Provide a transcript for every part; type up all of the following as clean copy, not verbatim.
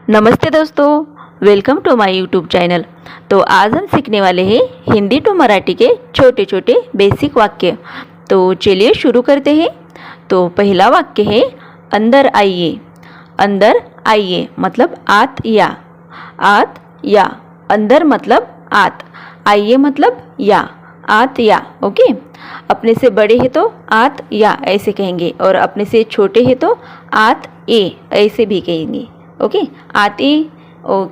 नमस्ते दोस्तों, welcome to my YouTube channel. तो आज हम सीखने वाले हैं हिंदी टू मराठी के छोटे छोटे बेसिक वाक्य। तो चलिए शुरू करते हैं। तो पहला वाक्य है अंदर आइए। अंदर आइए मतलब आत या। आत या। अंदर मतलब आत, आइए मतलब या, आत या। ओके। अपने से बड़े हैं तो आत या ऐसे कहेंगे, और अपने से छोटे हैं तो आत ए ऐसे भी कहेंगे। ओके। आती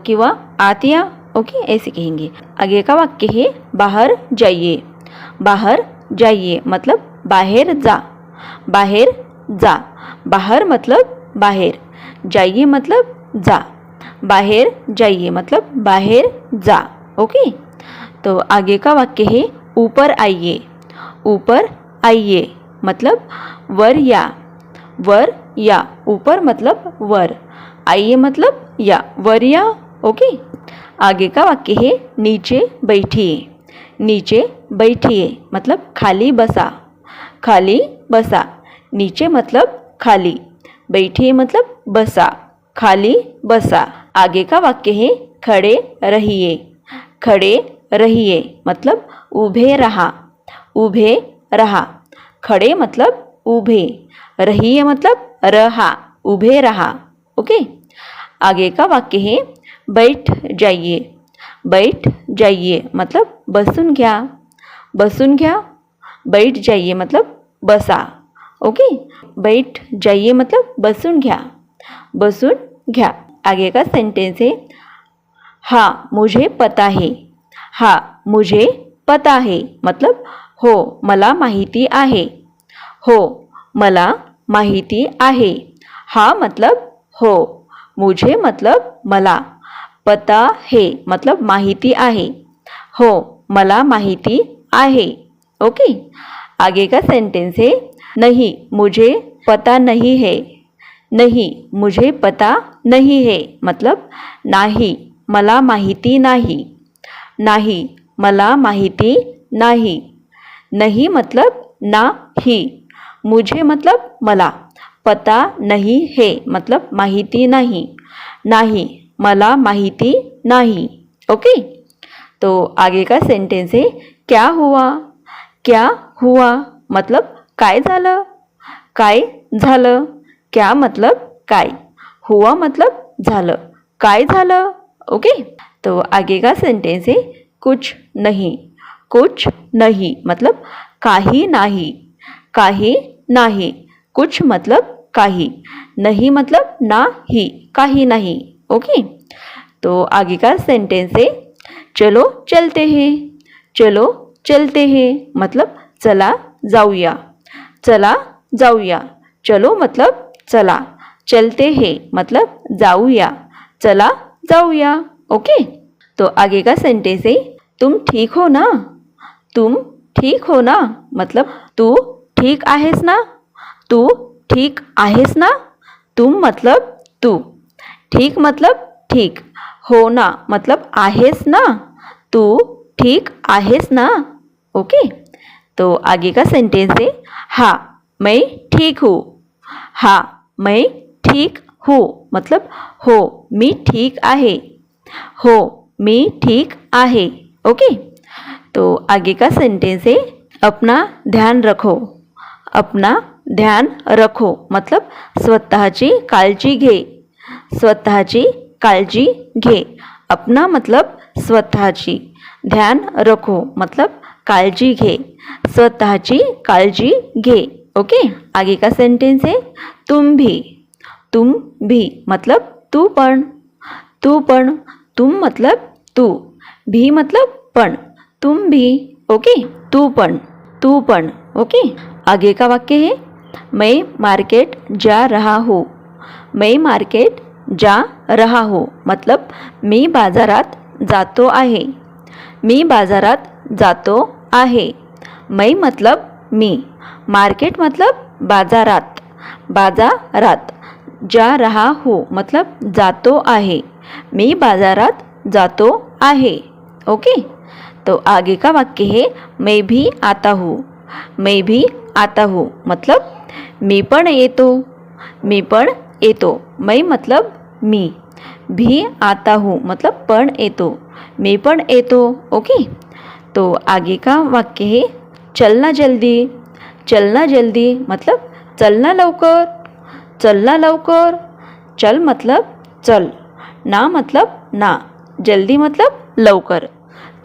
किंवा आतिया, ओके ऐसे कहेंगे। आगे का वाक्य है बाहर जाइए। बाहर जाइए मतलब बाहर जा। बाहर जा। बाहर मतलब बाहर, जाइए मतलब जा। बाहर जाइए मतलब बाहर जा। ओके। तो आगे का वाक्य है ऊपर आइए। ऊपर आइए मतलब वर या। वर या। ऊपर मतलब वर, आइए मतलब या, वर या। ओके। आगे का वाक्य है नीचे बैठिए। नीचे बैठिए मतलब खाली बसा। खाली बसा। नीचे मतलब खाली, बैठिए मतलब बसा, खाली बसा। आगे का वाक्य है खड़े रहिए। खड़े रहिए मतलब ऊभे रहा। ऊभे रहा। खड़े मतलब ऊभे, रहिए मतलब रहा, ऊभे रहा। ओके। आगे का वाक्य है बैठ जाइए। बैठ जाइए मतलब बसून घ्या। बसून घ्या। बैठ जाइए मतलब बसा। ओके। बैठ जाइए मतलब बसून घ्या। बसून घ्या। आगे का सेंटेंस है हाँ मुझे पता है। हाँ मुझे पता है मतलब हो मला माहिती आहे। हो मला माहिती आहे। हाँ मतलब हो, मुझे मतलब मला, पता है मतलब माहिती आहे। हो मला माहिती आहे। ओके। आगे का सेंटेंस है नहीं मुझे पता नहीं है। नहीं मुझे पता नहीं है मतलब नाही मला माहिती नाही। नाही मला माहिती नाही। नहीं मतलब नाही, मुझे मतलब मला, पता नहीं है मतलब माहिती नहीं, नाही मला माहिती नाही। ओके। तो आगे का सेंटेंस है क्या हुआ। क्या हुआ मतलब काय झालं। काय झालं। क्या मतलब काय, हुआ मतलब झालं, काय झालं। ओके। तो आगे का सेंटेंस है कुछ नहीं। कुछ नहीं मतलब काही नाही। काही नाही। कुछ मतलब काही, नहीं मतलब नाही, काही नहीं। ओके। तो आगे का सेंटेंस है चलो चलते हैं। चलो चलते हैं मतलब चला जाऊया। चला जाऊया। चलो मतलब चला, चलते हैं मतलब जाऊया, चला जाऊया। ओके। तो आगे का सेंटेंस है तुम ठीक हो ना। तुम ठीक हो ना मतलब तू ठीक आहेस ना। तू ठीक आहेस ना। तुम मतलब तू, ठीक मतलब ठीक, हो ना मतलब आहेस ना, तू ठीक आहेस ना। ओके। तो आगे का सेंटेंस है हाँ मैं ठीक हूँ। हाँ मैं ठीक हूँ मतलब हो मी ठीक आहे। हो मी ठीक आहे। ओके। तो आगे का सेंटेंस है अपना ध्यान रखो। अपना ध्यान रखो मतलब स्वतःची काळजी घे। स्वतःची काळजी घे। अपना मतलब स्वतःची, ध्यान रखो मतलब काळजी घे, स्वतःची काळजी घे। ओके। आगे का सेंटेंस है तुम भी। तुम भी मतलब तू पण। तू पण। तुम मतलब तू, भी मतलब पण, तुम भी। ओके। तू पण, तू पण। ओके। आगे का वाक्य है मैं मार्केट जा रहा हूँ। मैं मार्केट जा रहा हूँ मतलब मी बाजारात जातो आहे। मी बाजारात जातो आहे। मैं मतलब मी, मार्केट मतलब बाजारात, बाजारात। जा रहा हूँ मतलब जातो आहे, मी बाजारात जातो आहे। ओके। तो आगे का वाक्य है मैं भी आता हूँ। मैं भी आता हूँ मतलब मी पण येतो। मी पण येतो। मैं मतलब मी, भी आता हूँ मतलब पण येतो, मी पण येतो. ओके. तो आगे का वाक्य है चलना जल्दी. चलना जल्दी मतलब चलना लवकर, चलना लवकर. चल मतलब चल, ना मतलब ना, जल्दी मतलब लवकर,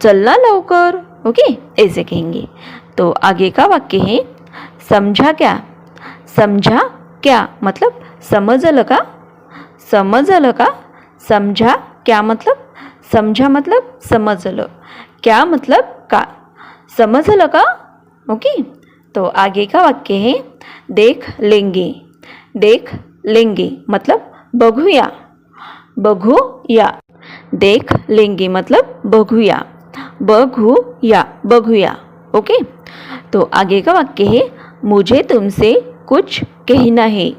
चलना लवकर. ओके, ऐसे कहेंगे. तो आगे का वाक्य है समझा क्या. समझा क्या मतलब समजलं का, समजलं का. समझा क्या मतलब समझा मतलब समजलं, क्या मतलब का, समजलं का. ओके. तो आगे का वाक्य है देख लेंगे. देख लेंगे मतलब बघूया, बघूया. देख लेंगे मतलब बघूया, बघूया, बघूया. ओके. तो आगे का वाक्य है मुझे तुमसे कुछ कहना है.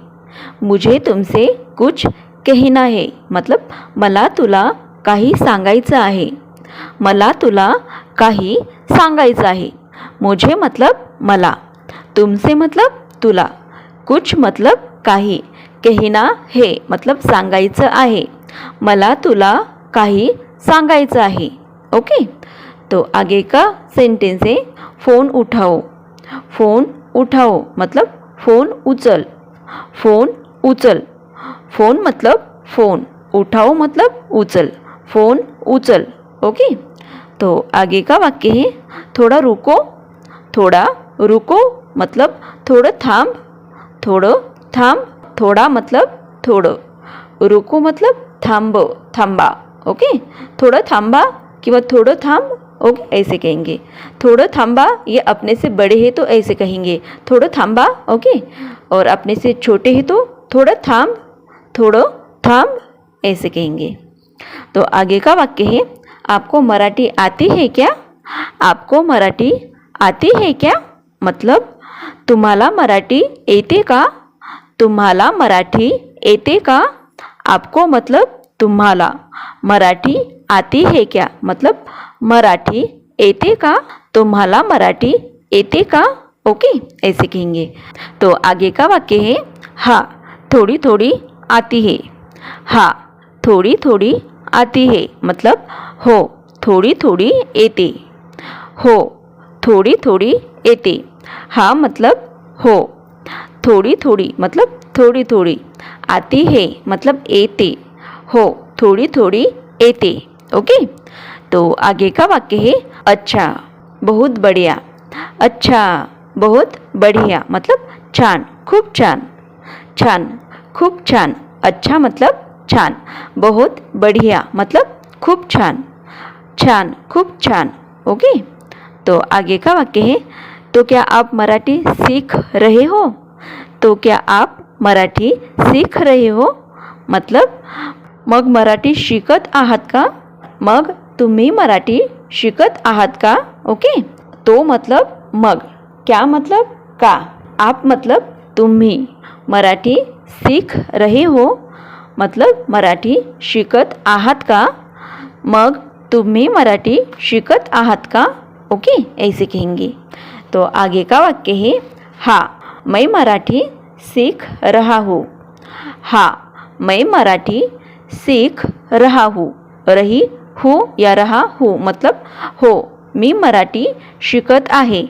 मुझे तुमसे कुछ कहना है मतलब मला तुला काही सांगायचं आहे, मला तुला काही सांगायचं आहे. मुझे मतलब मला, तुमसे मतलब तुला, कुछ मतलब काही, कहना है मतलब सांगायचं आहे, मला तुला काही सांगायचं आहे. ओके. तो आगे का सेंटेंस है फ़ोन उठाओ. फ़ोन उठाओ मतलब फ़ोन उचल, फ़ोन उचल. फ़ोन मतलब फ़ोन, उठाओ मतलब उचल, फ़ोन उचल. ओके. तो आगे का वाक्य है थोड़ा रुको. थोड़ा रुको मतलब थोडं थांब, थोडं थांब. थोड़ा मतलब थोडं, रुको मतलब थांब, थांबा. ओके. थोडं थांबा किंवा थोडं थांब. ओके, ऐसे कहेंगे. थोडं थांबा ये अपने से बड़े हैं तो ऐसे कहेंगे थोडं थांबा. ओके. और अपने से छोटे हैं तो थोडं थांब, थोडं थांब, ऐसे कहेंगे. तो आगे का वाक्य है आपको मराठी आती है क्या. आपको मराठी आती है क्या मतलब तुम्हाला मराठी येते का, तुम्हाला मराठी येते का. आपको मतलब तुम्हाला, मराठी आती है क्या मतलब मराठी येते का, तुम्हाला मराठी येते का. ओके, ऐसे कहेंगे. तो आगे का वाक्य है हाँ थोड़ी थोड़ी आती है. हाँ थोड़ी थोड़ी आती है मतलब हो थोड़ी थोड़ी येते, हो थोड़ी थोड़ी येते. हाँ मतलब हो, थोड़ी थोड़ी मतलब थोड़ी थोड़ी, आती है मतलब येते, हो थोड़ी थोड़ी येते. ओके. तो आगे का वाक्य है अच्छा बहुत बढ़िया. अच्छा बहुत बढ़िया मतलब छान, खूप छान, छान खूप छान. अच्छा मतलब छान, बहुत बढ़िया मतलब खूप छान, छान खूप छान. ओके. तो आगे का वाक्य है तो क्या आप मराठी सीख रहे हो. तो क्या आप मराठी सीख रहे हो मतलब मग मराठी शिकत आहात का, मग तुम्ही मराठी शिकत आहात का. ओके. तो मतलब मग, क्या मतलब का, आप मतलब तुम्ही, मराठी सीख रहे हो मतलब मराठी शिकत आहात का, मग तुम्ही मराठी शिकत आहात का. ओके, ऐसे कहेंगे. तो आगे का वाक्य है हाँ मैं मराठी सीख रहा हूँ. हाँ मैं मराठी सीख रहा हूँ. रही हूँ या रहा हूँ मतलब हो मी मराठी शिकत आहे,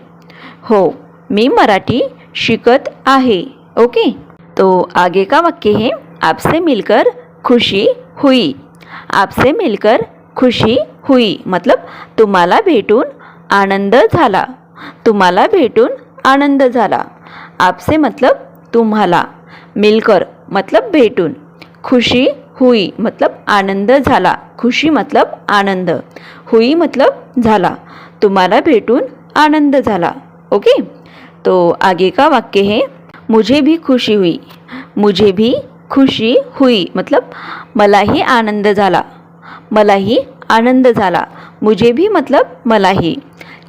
हो मी मराठी शिकत आहे. ओके. तो आगे का वाक्य है आपसे मिलकर खुशी हुई. आपसे मिलकर खुशी हुई मतलब तुम्हाला भेटून आनंद झाला, तुम्हाला भेटून आनंद झाला. आपसे मतलब तुम्हाला, मिलकर मतलब भेटून, खुशी हुई मतलब आनंद झाला, खुशी मतलब आनंद, हुई मतलब झाला, तुम्हाला भेटून आनंद झाला. ओके. तो आगे का वाक्य है मुझे भी खुशी हुई. मुझे भी खुशी हुई मतलब मलाही आनंद झाला, मलाही आनंद झाला. मुझे भी मतलब मलाही,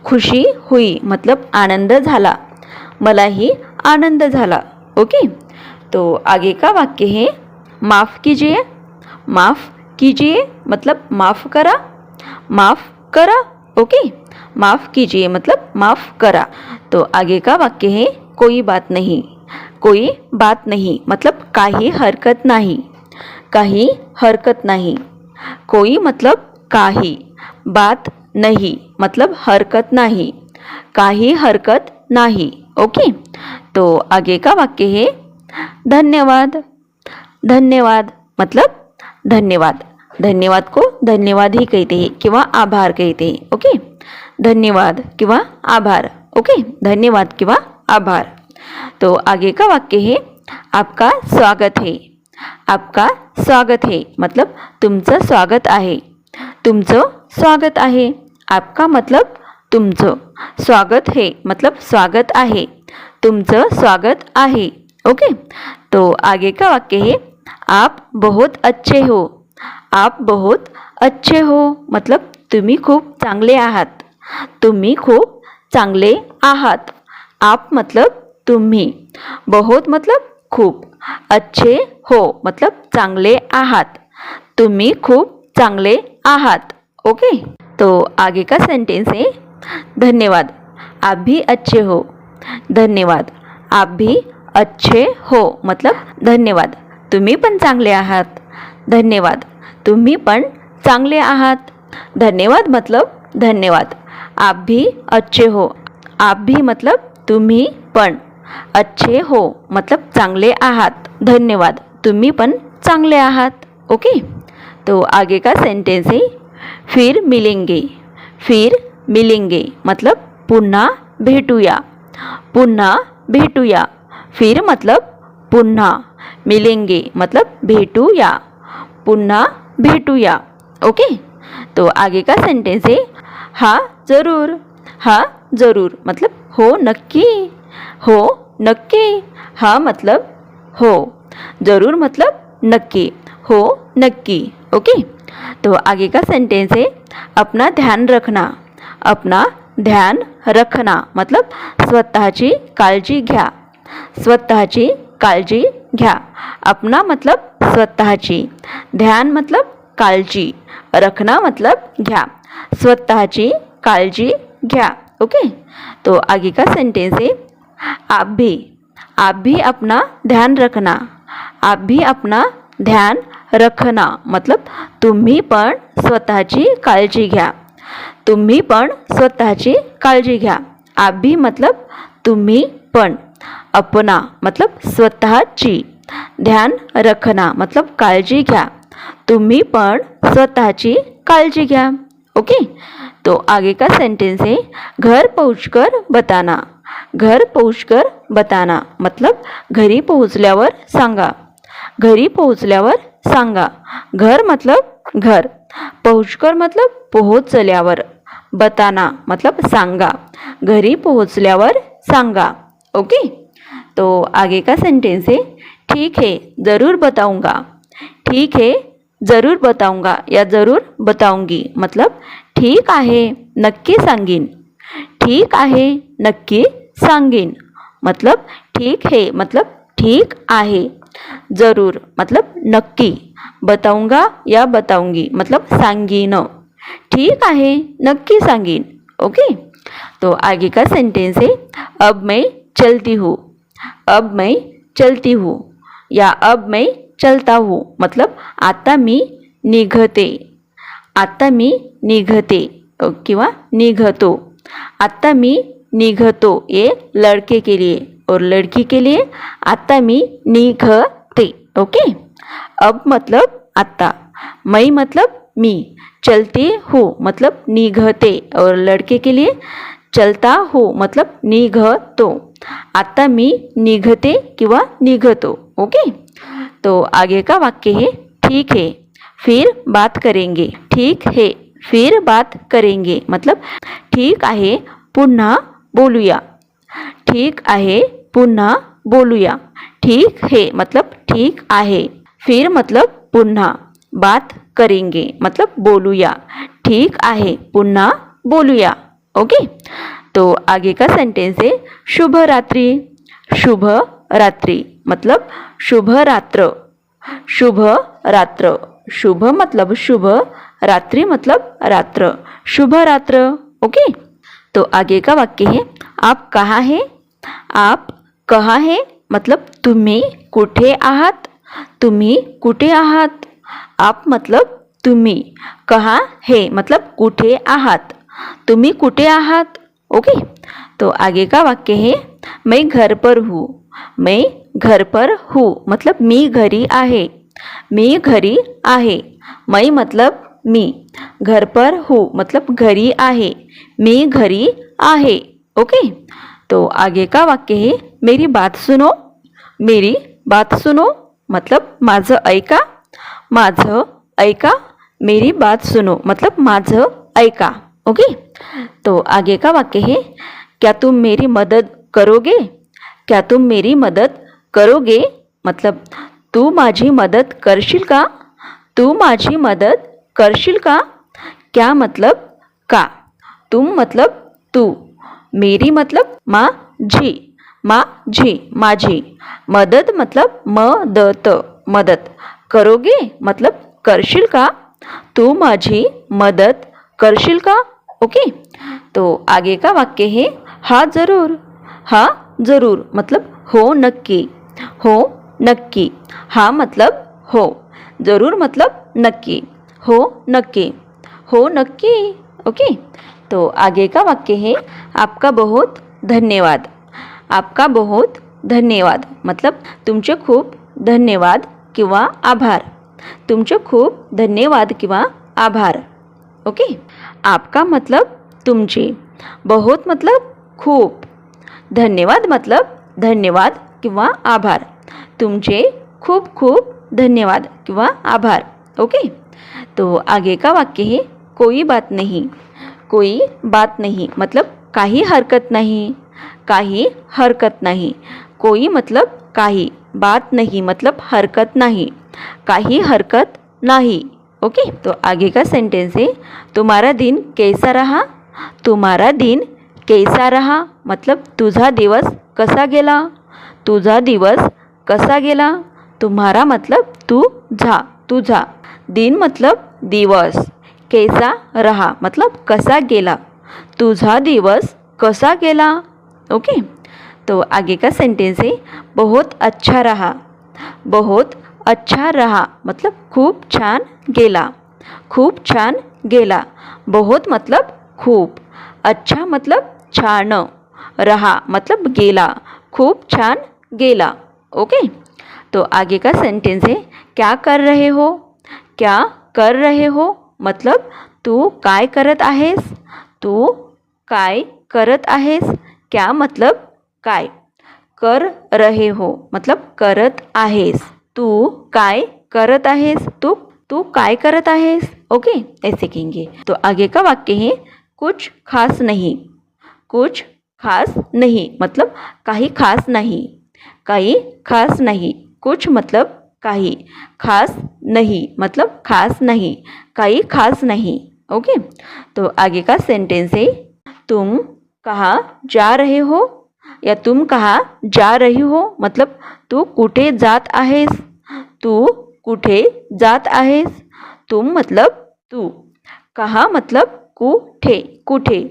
खुशी हुई मतलब आनंद झाला, मलाही आनंद झाला. ओके. तो आगे का वाक्य है माफ़ कीजिए. माफ़ कीजिए मतलब माफ़ करा, माफ़ करा. ओके. माफ़ कीजिए मतलब माफ़ करा. तो आगे का वाक्य है कोई बात नहीं. कोई बात नहीं मतलब काही हरकत नाही, काही हरकत नहीं, कोई मतलब काही, बात नहीं मतलब हरकत नहीं, काही हरकत नहीं। ओके, तो आगे का वाक्य है धन्यवाद। धन्यवाद मतलब धन्यवाद, धन्यवाद को धन्यवाद ही कहते हैं किंवा आभार कहते हैं। ओके, धन्यवाद किंवा आभार। ओके, धन्यवाद किंवा आभार। तो आगे का वाक्य है आपका स्वागत है। आपका स्वागत है मतलब तुमचं स्वागत आहे, तुमचं स्वागत आहे। आपका मतलब तुमचं, स्वागत है मतलब स्वागत आहे, तुमचं स्वागत आहे। ओके, तो आगे का वाक्य है आप बहुत अच्छे हो। आप बहुत अच्छे हो मतलब तुम्ही खूप चांगले आहात, तुम्ही खूप चांगले आहात। आप मतलब तुम्ही, बहुत मतलब खूप, अच्छे हो मतलब चांगले आहात, तुम्ही खूप चांगले आहात। ओके, तो आगे का सेंटेंस है धन्यवाद, आप भी अच्छे हो। धन्यवाद, आप भी अच्छे हो मतलब धन्यवाद, तुम्ही पण चांगले आहात। धन्यवाद, तुम्ही पण चांगले आहात। धन्यवाद मतलब धन्यवाद, आप भी अच्छे हो, आप भी मतलब तुम्ही पण, अच्छे हो मतलब चांगले आहात। धन्यवाद, तुम्ही पण चांगले आहात। ओके, तो आगे का सेंटेंस है फिर मिलेंगे। फिर मिलेंगे मतलब पुन्हा भेटूया, पुन्हा भेटूया। फिर मतलब पुन्हा, मिलेंगे मतलब भेटूया, पुन्हा भेटूया। ओके, तो आगे का सेंटेंस है हाँ जरूर। हाँ जरूर मतलब हो नक्की, हो नक्की। हाँ मतलब हो, जरूर मतलब नक्की, हो नक्की। ओके, तो आगे का सेंटेंस है अपना ध्यान रखना। अपना ध्यान रखना मतलब स्वतःची काळजी घ्या, स्वतःची काळजी घ्या। अपना मतलब स्वतःची, ध्यान मतलब काळजी, रखना मतलब घ्या, स्वतःची काळजी घ्या। ओके, तो आगे का सेंटेंस है आप भी अपना ध्यान रखना। आप भी अपना ध्यान रखना मतलब तुम्ही पण स्वतःची काळजी घ्या, तुम्ही पण स्वतःची काळजी घ्या। आप भी मतलब तुम्ही पण, अपना मतलब स्वतःची, ध्यान रखना मतलब काळजी घ्या, तुम्ही पण स्वतःची काळजी घ्या। ओके, तो आगे का सेंटेंस है घर पहुंचकर बताना। घर पहुंचकर बताना मतलब घरी पोहोचल्यावर सांगा, घरी पोहोचल्यावर सांगा। घर मतलब घर, पहुंचकर मतलब पोहोचल्यावर, बताना मतलब सांगा, घरी पोहोचल्यावर सांगा। ओके, तो आगे का सेंटेंस है ठीक है ज़रूर बताऊंगा। ठीक है ज़रूर बताऊंगा या ज़रूर बताऊंगी मतलब ठीक आहे नक्की सांगीन, ठीक आहे नक्की सांगीन मतलब ठीक है मतलब ठीक आहे, ज़रूर मतलब नक्की, बताऊंगा या बताऊंगी मतलब सांगीन, ठीक आहे नक्की सांगीन। ओके, तो आगे का सेंटेंस है अब मैं चलती हूँ। अब मैं चलती हूँ या अब मैं चलता हूँ मतलब आता मी निघते, आता मी निघते किंवा निघतो। आता मी निघतो ये लड़के के लिए और लड़की के लिए आता मी निघते। ओके, अब मतलब आता, मैं मतलब मी, चलती हूँ मतलब निघते और लड़के के लिए चलता हूँ मतलब निघतो। आता मी निघते किंवा निघतो। ओके, तो आगे का वाक्य है ठीक है फिर बात करेंगे। ठीक है फिर बात करेंगे मतलब ठीक आहे पुन्हा बोलूया, ठीक आहे पुन्हा बोलूया। ठीक है मतलब ठीक आहे, फिर मतलब पुन्हा, बात करेंगे मतलब बोलूया, ठीक आहे पुन्हा बोलूया। ओके, तो आगे का सेंटेंस है शुभ रात्रि। शुभ रात्रि मतलब शुभ रात्र, शुभ रात्र। शुभ मतलब शुभ, रात्रि मतलब रात्र, शुभ रात्र। ओके, तो आगे का वाक्य है आप कहाँ हैं। आप कहाँ हैं मतलब तुम्ही कुठे आहात, तुम्ही कुठे आहात। आप मतलब तुम्ही, कहाँ है मतलब कुठे आहात, तुम्ही कुठे आहात. ओके. तो आगे का वाक्य है मैं घर पर हूँ. मैं घर पर हूँ मतलब मी घरी आहे, मी घरी आहे. मैं मतलब मी, घर पर हूँ मतलब घरी आहे, मी घरी आहे. ओके. तो आगे का वाक्य है मेरी बात सुनो. मेरी बात सुनो मतलब माझं ऐका, माझं ऐका. मेरी बात सुनो मतलब माझं ऐका. ओके. तो आगे का वाक्य है क्या तुम मेरी मदद करोगे. क्या तुम मेरी मदद करोगे मतलब तू माझी मदत करशील का, तू माझी मदत करशील का. क्या मतलब का, तुम मतलब तू, मेरी मतलब माझी, माझी माझी, मदत मतलब मदत मदत, करोगे मतलब करशील का, तू माझी मदत करशील का. ओके. तो आगे का वाक्य है हाँ ज़रूर. हाँ ज़रूर मतलब हो नक्की, हो नक्की. हाँ मतलब हो, ज़रूर मतलब नक्की, हो नक्की, हो नक्की. ओके. तो आगे का वाक्य है आपका बहुत धन्यवाद. आपका बहुत धन्यवाद मतलब तुमचे खूप धन्यवाद किंवा आभार, तुमचे खूप धन्यवाद किंवा आभार. ओके. आपका मतलब तुमचे, बहुत मतलब खूप, धन्यवाद मतलब धन्यवाद किंवा आभार, तुमचे खूप खूप धन्यवाद किंवा आभार. ओके. तो आगे का वाक्य है कोई बात नहीं. कोई बात नहीं मतलब काही हरकत नाही, काही हरकत नाही. कोई मतलब काही, बात नहीं मतलब हरकत नाही, काही हरकत नाही. ओके. तो आगे का सेंटेंस है तुम्हारा दिन कैसा रहा. तुम्हारा दिन कैसा रहा मतलब तुझा दिवस कसा गेला, तुझा दिवस कसा गेला. तुम्हारा मतलब तुझा, तुझा, दिन मतलब दिवस, कैसा रहा मतलब कसा गेला, तुझा दिवस कसा गेला. ओके. तो आगे का सेंटेंस है बहुत अच्छा रहा. बहुत अच्छा रहा मतलब खूप छान गेला, खूप छान गेला. बहुत मतलब खूप, अच्छा मतलब छान, रहा मतलब गेला, खूप छान गेला. ओके. तो आगे का सेंटेंस है क्या कर रहे हो. क्या कर रहे हो मतलब तू काय करत आहेस, तू काय करत आहेस. क्या मतलब काय, कर रहे हो मतलब करत आहेस, तू काय करत आहेस, तू काय करत आहेस. ओके. ऐसे कहेंगे. तो आगे का वाक्य है कुछ खास नहीं. कुछ खास नहीं मतलब काही खास नहीं, काही खास नहीं. कुछ मतलब काही, खास नहीं मतलब खास नहीं, काही खास नहीं. ओके. तो आगे का सेंटेंस है तुम कहाँ जा रहे हो या तुम कहाँ जा रही हो मतलब तू कुठे जात आहेस, तू कुठे जात आहेस. तुम मतलब तू, कहाँ मतलब कुठे, कुठे,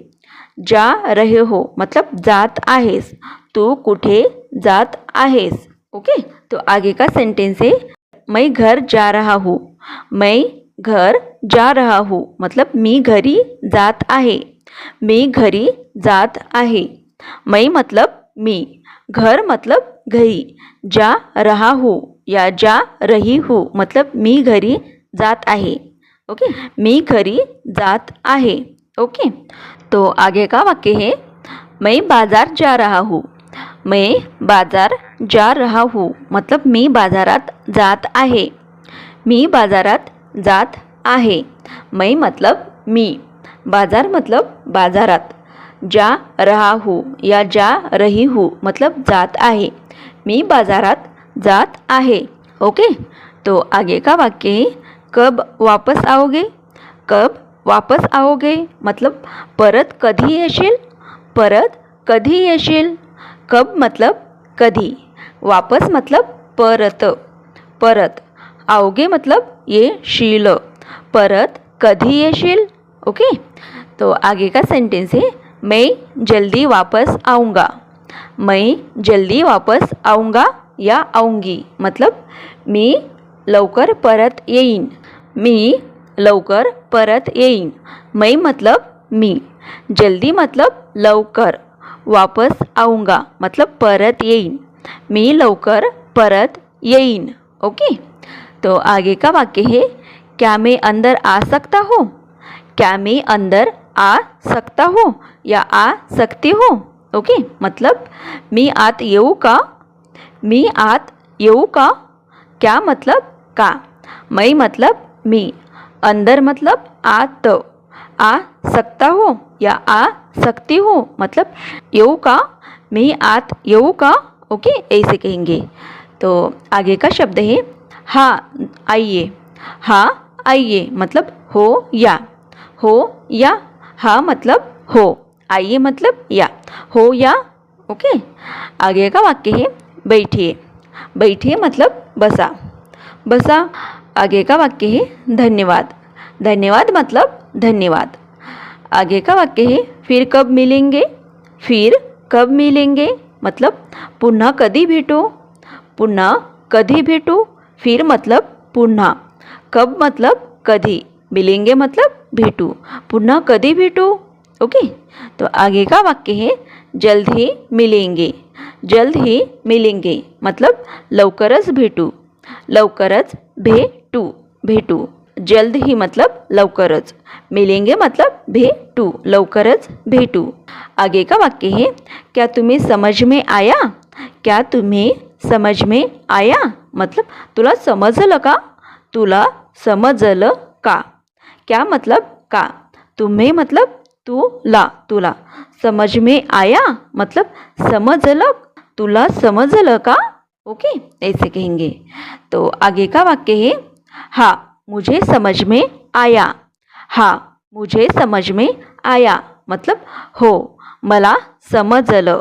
जा रहे हो मतलब जात आहेस, तू कुठे जात आहेस. ओके. तो आगे का सेंटेंस है मैं घर जा रहा हूँ. मैं घर जा रहा हूँ मतलब मी घरी जात आहे, मी घरी जात आहे. मैं मतलब मी, घर मतलब घरी, जा रहा हूँ या जा रही हूँ मतलब मी घरी जात आहे. ओके. मी घरी जात आहे. ओके. तो आगे का वाक्य है मैं बाजार जा रहा हूँ. मैं बाजार जा रहा हूँ मतलब मी बाजारात जात आहे, मी बाजारात जात आहे. मैं मतलब मी, बाजार मतलब बाजारात, जा रहा हूँ या जा रही हूँ मतलब जात आहे, मी बाजारात जात आहे. ओके. तो आगे का वाक्य है कब वापस आओगे. कब वापस आओगे मतलब परत कधी येशील, परत कधी येशील. कब मतलब कधी, वापस मतलब परत, परत, आओगे मतलब येशील, परत कधी येशील. ओके. तो आगे का सेंटेंस है मैं जल्दी वापस आऊँगा. मैं जल्दी वापस आऊँगा या आऊँगी मतलब मी लवकर परत येईन. मी लवकर परत येईन. मैं मतलब मी. जल्दी मतलब लवकर. वापस आऊँगा मतलब परत येईन. मी लवकर परत येईन. ओके. तो आगे का वाक्य है, क्या मैं अंदर आ सकता हूँ. क्या मैं अंदर आ सकता हूँ या आ सकती हूँ. ओके. मतलब मी आत येऊ का. मी आत येऊ का. क्या मतलब का. मैं मतलब मी. अंदर मतलब आत. आ सकता हूँ या आ सकती हूँ मतलब येऊ का. मैं आत येऊ का. ओके, ऐसे कहेंगे. तो आगे का शब्द है हाँ आइए. हाँ आइए मतलब हो या. हो या. हाँ मतलब हो. आइए मतलब या. हो या. ओके. आगे का वाक्य है बैठिए. बैठिए मतलब बसा. बसा. आगे का वाक्य है धन्यवाद. धन्यवाद मतलब धन्यवाद. आगे का वाक्य है फिर कब मिलेंगे. फिर कब मिलेंगे मतलब पुन्हा कधी भेटू. पुन्हा कधी भेटू. फिर मतलब पुन्हा. कब मतलब कधी. मिलेंगे मतलब भेटू. पुन्हा कधी भेटू. ओके. तो आगे का वाक्य है जल्द ही मिलेंगे. जल्द ही मिलेंगे मतलब लवकरच भेटू. लवकरच भेटू. भेटू. जल्द ही मतलब लवकरच. मिलेंगे मतलब भेटू. लवकरच भेटू. आगे का वाक्य है क्या तुम्हें समझ में आया. क्या तुम्हें समझ में आया मतलब तुला समजलं का. तुला समजलं का. क्या मतलब का. तुम्हें मतलब तुला. तुला. समझ में आया मतलब समजलं. तुला समजलं का. ओके, ऐसे कहेंगे. तो आगे का वाक्य है हाँ मुझे समझ में आया. हाँ मुझे समझ में आया मतलब हो मला समजलं.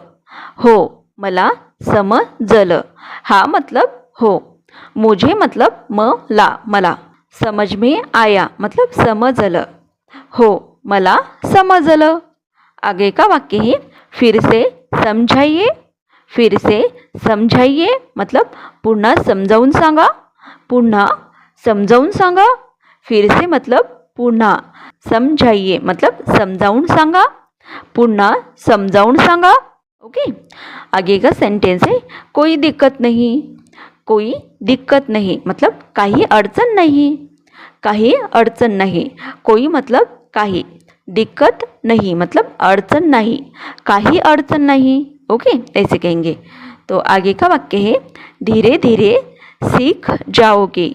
हो मला समजलं. हाँ मतलब हो. मुझे मतलब मला. मला. समझ में आया मतलब समजलं. हो मला समजलं. आगे का वाक्य है फिर से समझाइए. फिर से समझाइए मतलब पुन्हा समजावून सांगा. पुन्हा समजावून सांगा. फिर से मतलब पुन्हा. समझाइए मतलब समजावून सांगा. पुन्हा समजावून सांगा. ओके. आगे का सेंटेंस है कोई दिक्कत नहीं. कोई दिक्कत नहीं मतलब काही अडचण नाही. काही अडचण नाही. कोई मतलब काही. दिक्कत नहीं मतलब अड़चन नहीं. काही अड़चन नहीं. ओके, ऐसे कहेंगे. तो आगे का वाक्य है धीरे धीरे सीख जाओगे.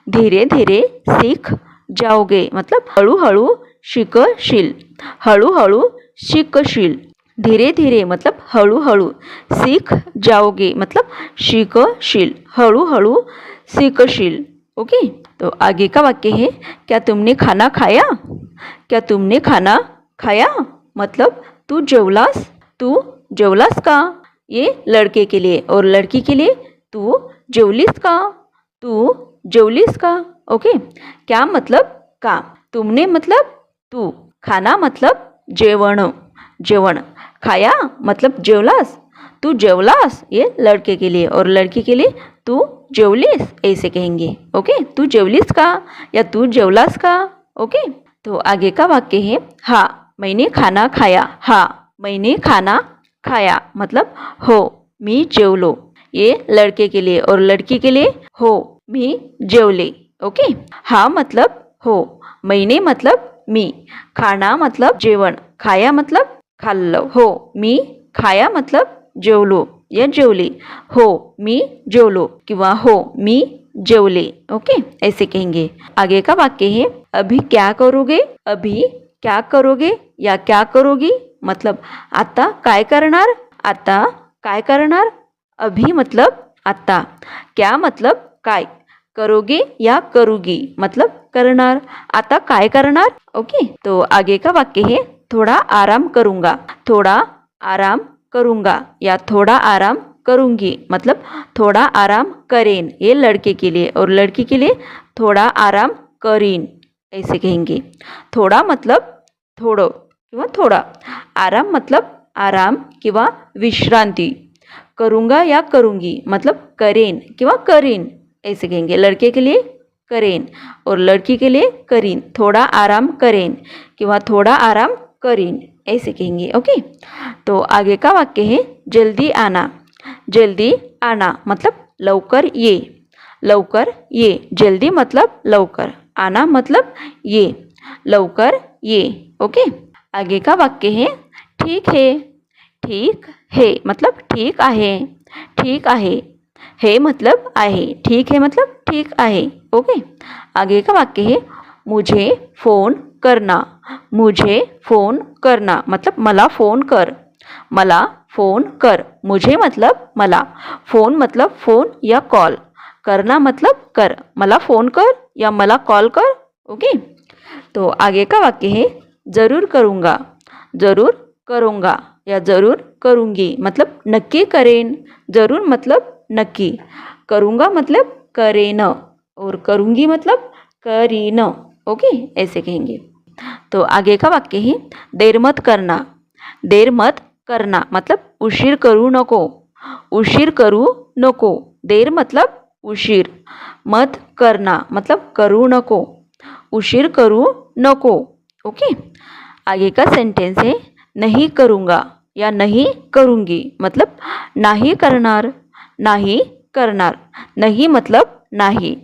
धीरे धीरे सीख जाओगे मतलब हळूहळू शिकशील. हळूहळू शिकशील. धीरे धीरे मतलब हळूहळू. सीख जाओगे मतलब शिकशील. हळूहळू सीखशील. ओके. तो आगे का वाक्य है क्या तुमने खाना खाया. क्या तुमने खाना खाया मतलब तू जेवलास. तू जेवलास का. ये लड़के के लिए और लड़की के लिए तू जेवलीस का. तू जेवलीस का. ओके. क्या मतलब का. तुमने मतलब तू. खाना मतलब जेवण. जेवण. खाया मतलब जेवलास. तू जेवलास ये लड़के के लिए और लड़की के लिए तू जेवलीस ऐसे कहेंगे. ओके. तू जेवलीस का या तू जेवलास का. ओके. तो आगे का वाक्य है हाँ मैंने खाना खाया. हाँ मैंने खाना खाया मतलब हो मी जेवलो. ये लड़के के लिए और लड़की के लिए हो मी जेवले. ओके. हाँ मतलब हो. मैंने मतलब मी. खाना मतलब जेवण. खाया मतलब खाल्लं. हो मी खाया मतलब जेवलो या जेवले. हो मी जेवलो किंवा हो मी जेवले. ओके, ऐसे कहेंगे. आगे का वाक्य है अभी क्या करोगे. अभी क्या करोगे या क्या करोगी मतलब आता काय करणार. आता काय करणार. अभी मतलब आता. क्या मतलब काय. करोगे या करूगी मतलब करणार. आता काय करणार. ओके. तो आगे का वाक्य है थोड़ा आराम करूँगा. थोड़ा आराम करूँगा या थोड़ा आराम करूँगी मतलब थोड़ा आराम करेन. ये लड़के के लिए और लड़की के लिए थोड़ा आराम करीन ऐसे कहेंगे. थोड़ा मतलब थोडं किंवा थोडा. आराम मतलब आराम किंवा विश्रांती. करूँगा या करूँगी मतलब करेन किंवा करीन. ऐसे कहेंगे। लड़के के लिए करेन और लड़की के लिए करीन। थोड़ा आराम करेन किंवा थोड़ा आराम करीन ऐसे कहेंगे। ओके, तो आगे का वाक्य है जल्दी आना। जल्दी आना मतलब लवकर ये। लवकर ये। जल्दी मतलब लवकर, आना मतलब ये, लवकर ये। ओके, आगे का वाक्य है ठीक है। ठीक है मतलब ठीक आहे। ठीक आहे, है मतलब आहे, ठीक है मतलब ठीक आहे। ओके, आगे का वाक्य है मुझे फ़ोन करना। मुझे फ़ोन करना मतलब मला फ़ोन कर। मला फ़ोन कर। मुझे मतलब मला, फ़ोन मतलब फ़ोन या कॉल, करना मतलब कर। मला फ़ोन कर या मला कॉल कर। ओके, तो आगे का वाक्य है ज़रूर करूँगा। ज़रूर करूँगा या ज़रूर करूँगी मतलब नक्की करेन। ज़रूर मतलब नक्की, करूँगा मतलब करेन और करूँगी मतलब करीन। ओके, ऐसे कहेंगे। तो आगे का वाक्य है देर मत करना। देर मत करना मतलब उशीर करू नको। उशीर करू नको। देर मतलब उशीर, मत करना मतलब करू नको, उशीर करू नको। ओके, आगे का सेंटेंस है नहीं करूँगा या नहीं करूँगी मतलब नाही करणार। नाही करणार, नहीं मतलब नाही,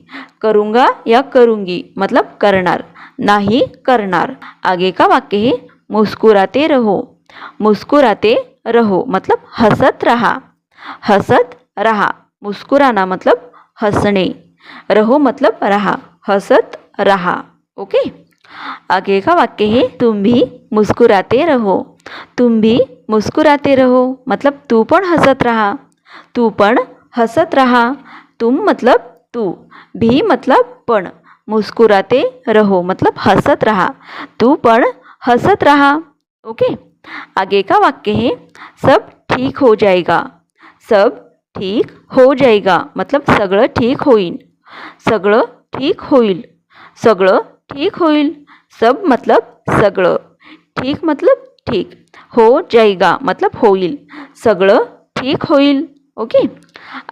करूँगा या करूँगी मतलब करणार, नहीं करणार। आगे का वाक्य है मुस्कुराते रहो। मुस्कुराते रहो मतलब हंसत रहा। हंसत रहा, मुस्कुराना मतलब हंसणे, रहो मतलब रहा, हंसत रहा। ओके, आगे का वाक्य है तुम भी मुस्कुराते रहो। तुम भी मुस्कुराते रहो मतलब तू पण हसत रहा। तू पण हसत रहा, तुम मतलब तू, भी मतलब पण, मुस्कुराते रहो मतलब हसत रहा, तू पण हसत रहा। ओके, आगे का वाक्य है सब ठीक हो जाएगा। सब ठीक हो जाएगा मतलब सगळं ठीक होईल। सगळं ठीक होईल, सगळं ठीक होईल। सब मतलब सगळं, ठीक मतलब ठीक, हो जाएगा मतलब होईल, सगळं ठीक होईल। ओके,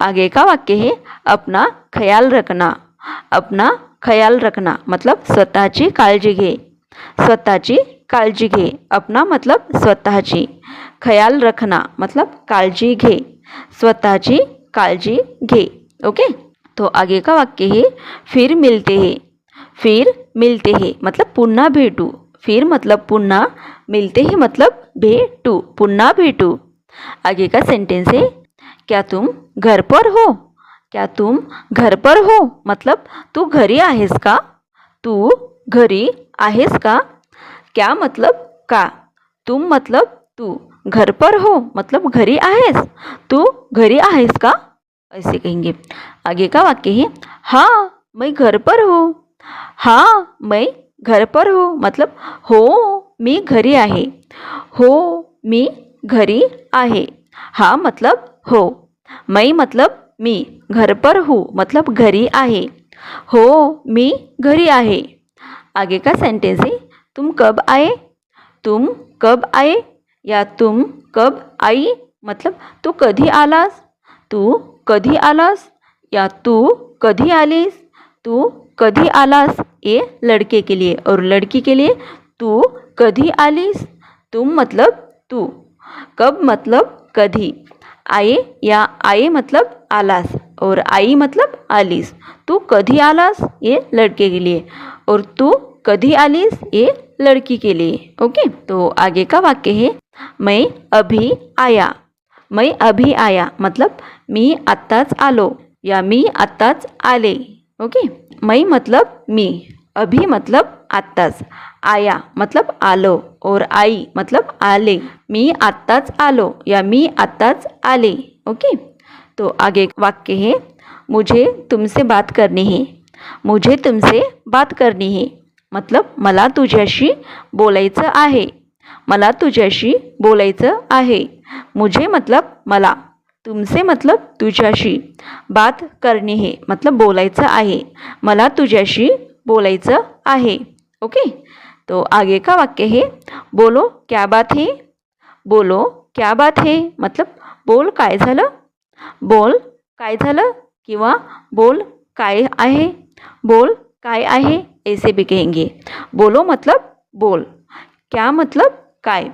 आगे का वाक्य है अपना ख्याल रखना। अपना ख्याल रखना मतलब स्वतःची काळजी घे। स्वतःची काळजी घे, अपना मतलब स्वतःची, ख्याल रखना मतलब काळजी घे, स्वतःची काळजी घे। ओके, तो आगे का वाक्य है फिर मिलते हैं। फिर मिलते हैं मतलब पुन्हा भेटू। फिर मतलब पुन्हा, मिलते हैं मतलब भेटू, पुन्हा भेटू। आगे का सेंटेंस है क्या तुम घर पर हो। क्या तुम घर पर हो मतलब तू घरी आहेस का। तू घरी आहेस का। क्या मतलब का, तुम मतलब तू, घर पर हो मतलब घरी आहेस, तू घरी आहेस का ऐसे कहेंगे। आगे का वाक्य है हाँ मैं घर पर हूँ। हाँ मैं घर पर हूँ मतलब हो मी घरी आहे, हो मी घरी आहे। हाँ मतलब हो, मैं मतलब मी, घर पर हूँ मतलब घरी आहे, हो मी घरी आहे। आगे का सेंटेंस है तुम कब आए। तुम कब आए या तुम कब आई मतलब तू कधी आलास। तू कधी आलास या तू कधी आलीस, तू कधी आलास। ये लड़के के लिए और लड़की के लिए तू कधी आलीस। तुम मतलब तू, कब मतलब कधी, आए या आए मतलब आलास और आई मतलब आलीस। तू कधी आलास ये लड़के के लिए और तू कधी आलीस ये लड़की के लिए। ओके, तो आगे का वाक्य है मैं अभी आया। मैं अभी आया मतलब मी आत्ताच आलो या मी आत्ताच आले। ओके, मैं मतलब मी, अभी मतलब आत्ताच, आया मतलब आलो और आई मतलब आले, मी आत्ताच आलो या मी आत्ताच आले। ओके, तो आगे वाक्य है मुझे तुमसे बात करनी है। मुझे तुमसे बात करनी है मतलब मला तुझ्याशी बोलायचं आहे। मला तुझ्याशी बोलायचं आहे। मुझे मतलब मला, तुमसे मतलब तुझ्याशी, बात करनी है मतलब बोलायचं आहे, मला तुझ्याशी बोलायचं आहे। ओके, तो आगे का वाक्य है बोलो क्या बात है। बोलो क्या बात है मतलब बोल काय झालं। बोल काय झालं किंवा बोल काय आहे, बोल काय आहे, ऐसे भी कहेंगे. बोलो मतलब बोल, क्या मतलब काय,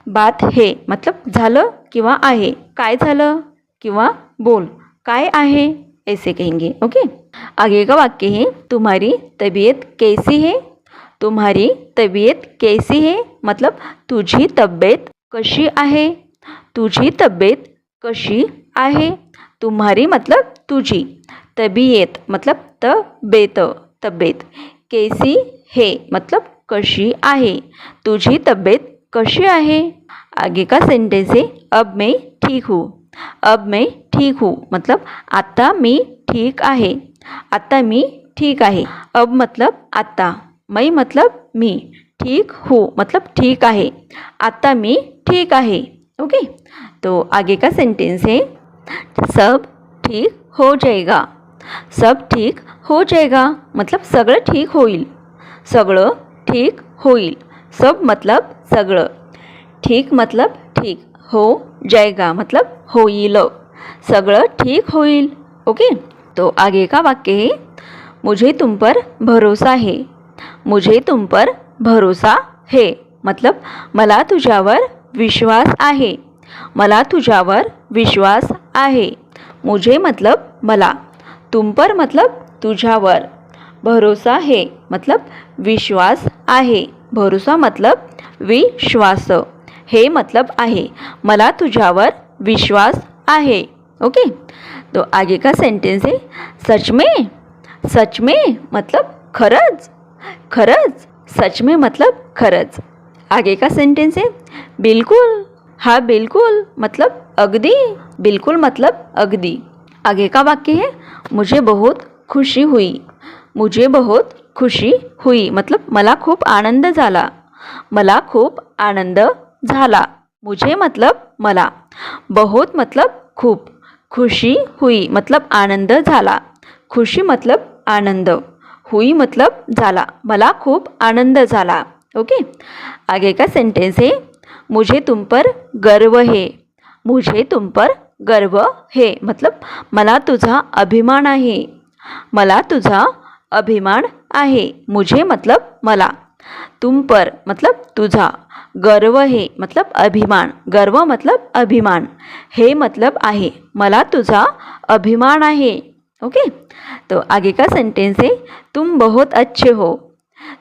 बात है मतलब झालं किंवा आहे, काय झालं किंवा बोल काय आहे, ऐसे कहेंगे. ओके. आगे का वाक्य है तुम्हारी तबीयत कैसी है. तुम्हारी तबीयत कैसी है मतलब तुझी तब्येत कशी आहे. तुझी तब्येत कशी आहे. तुम्हारी मतलब तुझी, तबीयत मतलब तब्येत, तब्येत, कैसी है मतलब कशी आहे. तुझी तब्येत कशी आहे. आगे का सेंटेंस है अब मैं ठीक हूँ. अब मैं ठीक हूँ मतलब आता मी ठीक आहे. आता मी ठीक आहे. अब मतलब आता, मैं मतलब मी, ठीक हूँ मतलब ठीक आहे. आता मी ठीक आहे. ओके. तो आगे का सेंटेंस है सब ठीक हो जाएगा. सब ठीक हो जाएगा मतलब सगळं ठीक होईल. सगळं ठीक होईल. सब मतलब सगळं, ठीक मतलब ठीक, हो जाएगा मतलब होईल, सगळं ठीक होईल. ओके. तो आगे का वाक्य है मुझे तुम पर भरोसा है. मुझे तुम पर भरोसा है मतलब मला तुझ्यावर विश्वास आहे. मला तुझ्यावर विश्वास आहे. मुझे मतलब मला, तुम पर मतलब तुझ्यावर, भरोसा है मतलब विश्वास आहे. भरोसा मतलब विश्वास, हे मतलब आहे. मला तुझ्यावर विश्वास आहे. ओके. तो आगे का सेंटेंस है सच में. सच में मतलब खरंच. खरंच, सच में मतलब खरंच. आगे का सेंटेंस है बिल्कुल. हाँ बिल्कुल मतलब अगदी. बिल्कुल मतलब अगदी. आगे का वाक्य है मुझे बहुत खुशी हुई. मुझे बहुत खुशी हुई मतलब मला खूप आनंद झाला. मला खूप आनंद झाला. मुझे मतलब मला, बहुत मतलब खूप, खुशी हुई मतलब आनंद झाला. खुशी मतलब आनंद, हुई मतलब झाला. मला खूप आनंद झाला. ओके. आगे का सेंटेंस है मुझे तुम पर गर्व है. मुझे तुम पर गर्व है मतलब मला तुझा अभिमान आहे. मला तुझा अभिमान आहे. मुझे मतलब मला, तुम पर मतलब तुझा, गर्व है मतलब अभिमान, गर्व मतलब अभिमान, हे मतलब आहे, मला तुझा अभिमान आहे. ओके. तो आगे का सेंटेंस है तुम बहुत अच्छे हो.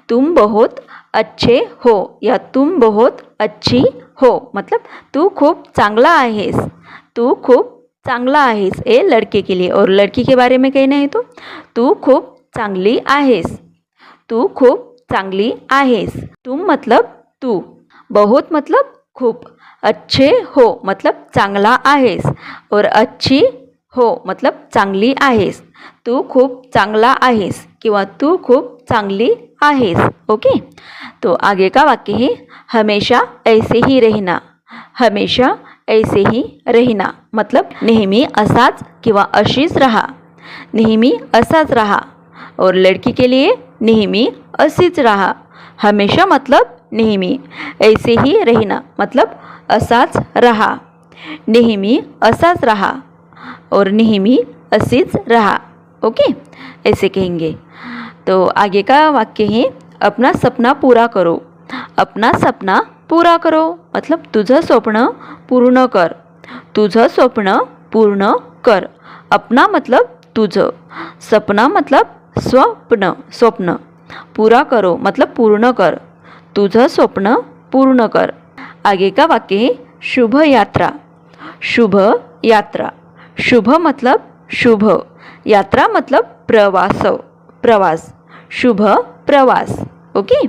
तुम बहुत अच्छे हो या तुम बहुत अच्छी हो मतलब तू खूप चांगला आहेस. तू खूप चांगला आहेस. ए लड़के के लिए और लड़की के बारे में कहना है तो तू खूप चांगली आहेस. तू खूप चांगली आहेस. तुम मतलब तू, बहुत मतलब खूप, अच्छे हो मतलब चांगला आहेस और अच्छी हो मतलब चांगली आहेस. तू खूप चांगला आहेस किंवा तू खूप चांगली आहेस. ओके. तो आगे का वाक्य है हमेशा ऐसे ही रहना. हमेशा ऐसे ही रहना मतलब नेहमी असाच किंवा अशीच रहा. नेहमी असाच रहा. और लड़की के लिए नेहमी अशीच रहा. हमेशा मतलब नेहमी, ऐसे ही रहना मतलब असाच रहा. नेहमी असाच रहा और नेहमी अशीच रहा. ओके, ऐसे कहेंगे. तो आगे का वाक्य है अपना सपना पूरा करो. अपना सपना पूरा करो मतलब तुझं स्वप्न पूर्ण कर. तुझं स्वप्न पूर्ण कर. अपना मतलब तुझं, सपना मतलब स्वप्न, स्वप्न, पूरा करो मतलब पूर्ण कर. तुझं स्वप्न पूर्ण कर. आगे का वाक्य है शुभ यात्रा. शुभ यात्रा. शुभ मतलब शुभ, यात्रा मतलब प्रवास, प्रवास, शुभ प्रवास. ओके.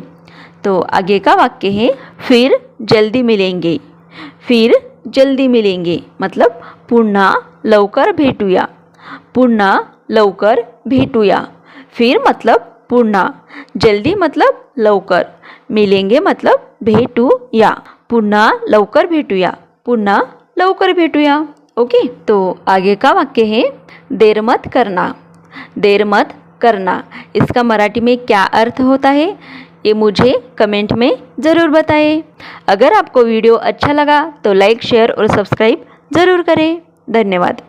तो आगे का वाक्य है फिर जल्दी मिलेंगे. फिर जल्दी मिलेंगे मतलब पुन्हा लवकर भेटूया. पुन्हा लवकर भेटूया. फिर मतलब पुन्हा, जल्दी मतलब लवकर, मिलेंगे मतलब भेटूया. पुन्हा लवकर भेटूया. पुन्हा लवकर भेटूया. ओके. तो आगे का वाक्य है देर मत करना. देर मत करना इसका मराठी में क्या अर्थ होता है ये मुझे कमेंट में ज़रूर बताएं. अगर आपको वीडियो अच्छा लगा तो लाइक, शेयर और सब्सक्राइब ज़रूर करें. धन्यवाद.